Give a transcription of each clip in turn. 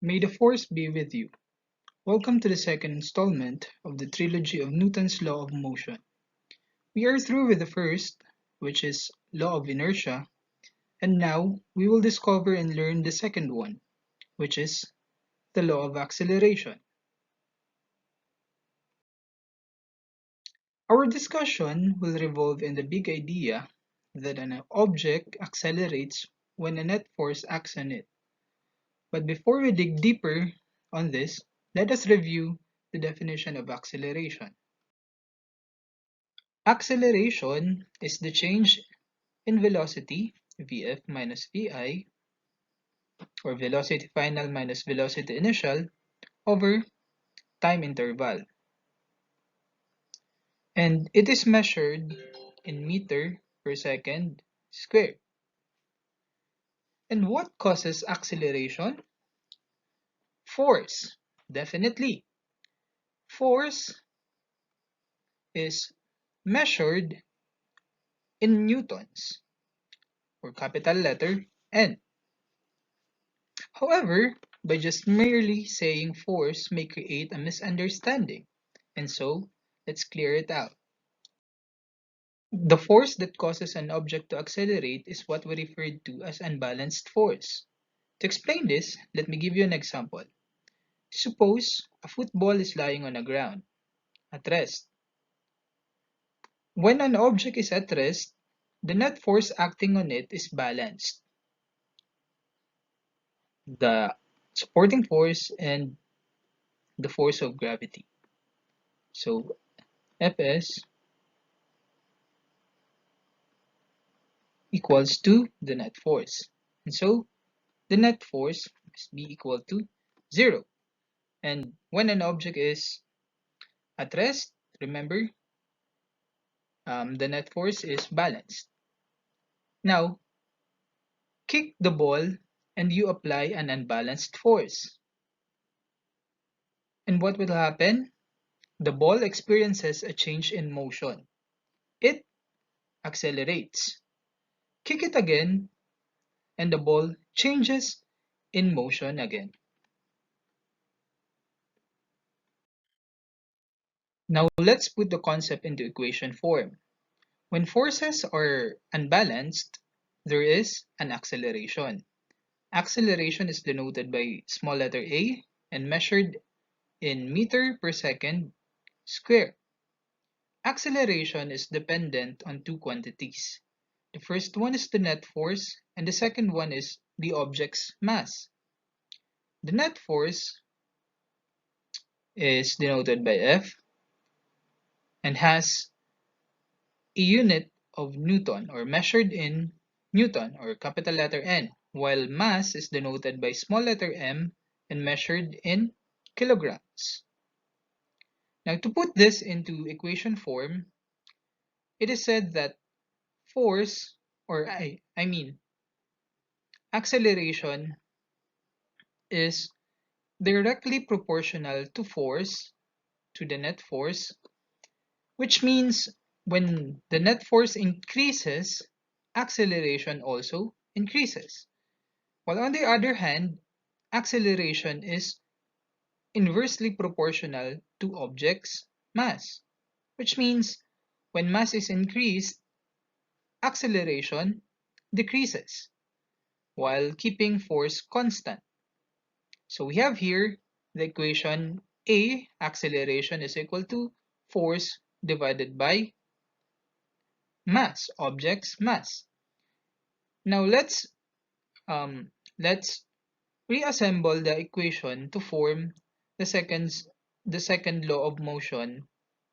May the force be with you. Welcome to the second installment of the trilogy of Newton's law of motion. We are through with the first, which is law of inertia, and now we will discover and learn the second one, which is the law of acceleration. Our discussion will revolve in the big idea that an object accelerates when a net force acts on it. But before we dig deeper on this, let us review the definition of acceleration. Acceleration is the change in velocity, Vf minus Vi, or velocity final minus velocity initial, over time interval. And it is measured in meter per second squared. And what causes acceleration? Force. Definitely. Force is measured in newtons, or capital letter N. However, by just merely saying force may create a misunderstanding, and so let's clear it out. The force that causes an object to accelerate is what we referred to as unbalanced force. To explain this, let me give you an example. Suppose a football is lying on the ground, at rest. When an object is at rest, the net force acting on it is balanced. The supporting force and the force of gravity. So Fs equals to the net force. And so the net force must be equal to 0. And when an object is at rest, remember, the net force is balanced. Now, kick the ball and you apply an unbalanced force. And what will happen? The ball experiences a change in motion. It accelerates. Kick it again, and the ball changes in motion again. Now let's put the concept into equation form. When forces are unbalanced, there is an acceleration. Acceleration is denoted by small letter a and measured in meter per second square. Acceleration is dependent on two quantities. The first one is the net force and the second one is the object's mass. The net force is denoted by F and has a unit of Newton or measured in Newton or capital letter N, while mass is denoted by small letter m and measured in kilograms. Now to put this into equation form, it is said that force, or I mean acceleration, is directly proportional to force, to the net force, which means when the net force increases, acceleration also increases. While on the other hand, acceleration is inversely proportional to object's mass, which means when mass is increased, acceleration decreases while keeping force constant. So we have here the equation A, acceleration is equal to force divided by mass, object's mass. Now let's reassemble the equation to form the second law of motion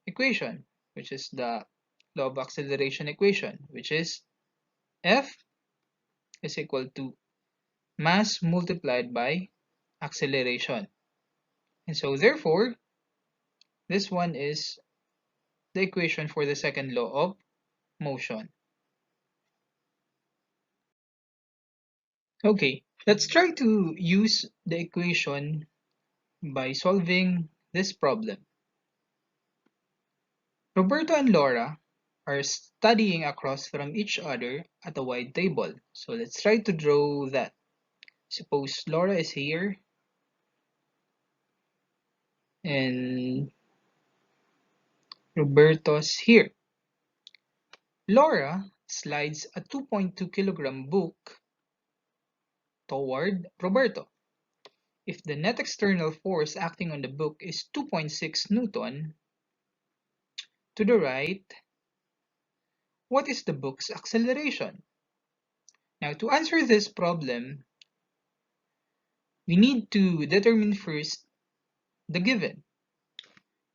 equation, which is the law of acceleration equation, which is F is equal to mass multiplied by acceleration. And so therefore, this one is the equation for the second law of motion. Okay, let's try to use the equation by solving this problem. Roberto and Laura are studying across from each other at a wide table. So let's try to draw that. Suppose Laura is here And Roberto's here. Laura slides a 2.2 kilogram book toward Roberto. If the net external force acting on the book is 2.6 Newton to the right, what is the book's acceleration? Now, to answer this problem, we need to determine first the given.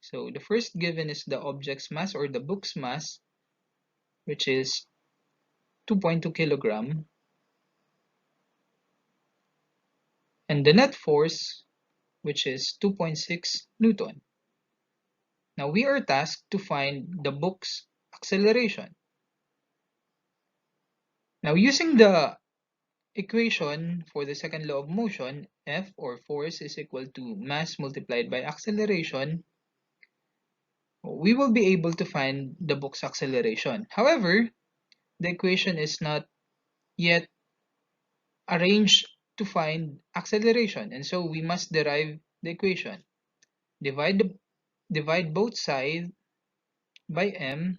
So the first given is the object's mass or the book's mass, which is 2.2 kilogram, and the net force, which is 2.6 Newton. Now we are tasked to find the book's acceleration. Now using the equation for the second law of motion, F or force is equal to mass multiplied by acceleration, we will be able to find the book's acceleration. However, the equation is not yet arranged to find acceleration, and so we must derive the equation. Divide both sides by m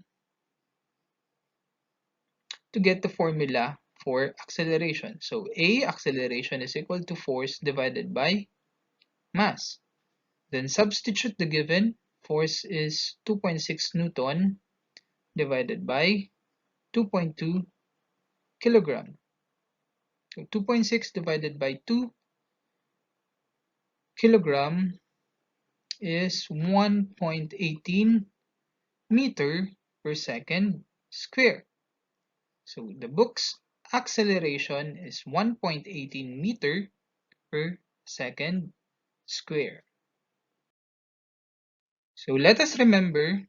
to get the formula for acceleration. So A acceleration is equal to force divided by mass. Then substitute the given. Force is 2.6 Newton divided by 2.2 kilogram. So 2.6 divided by 2 kilogram is 1.18 meter per second square. So the book's acceleration is 1.18 meter per second square. So let us remember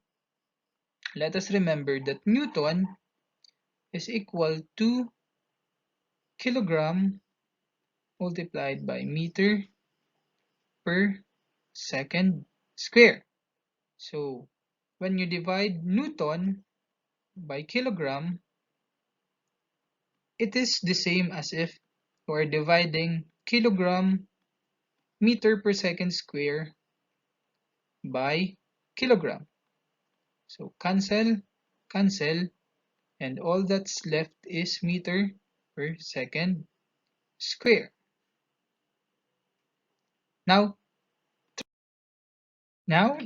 that Newton is equal to kilogram multiplied by meter per second square. So when you divide Newton by kilogram, it is the same as if you are dividing kilogram meter per second square by kilogram. So cancel, cancel, and all that's left is meter per second square. Now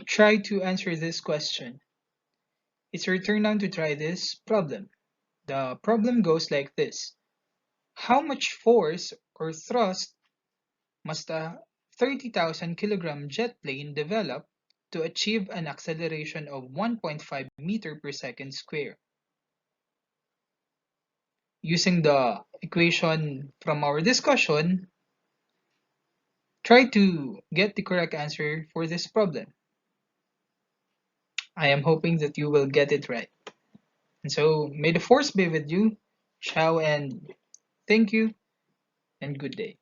try to answer this question. It's your turn now to try this problem. The problem goes like this. How much force or thrust must a 30,000 kilogram jet plane develop to achieve an acceleration of 1.5 meter per second square? Using the equation from our discussion, try to get the correct answer for this problem. I am hoping that you will get it right. And so, may the force be with you. Ciao and thank you and good day.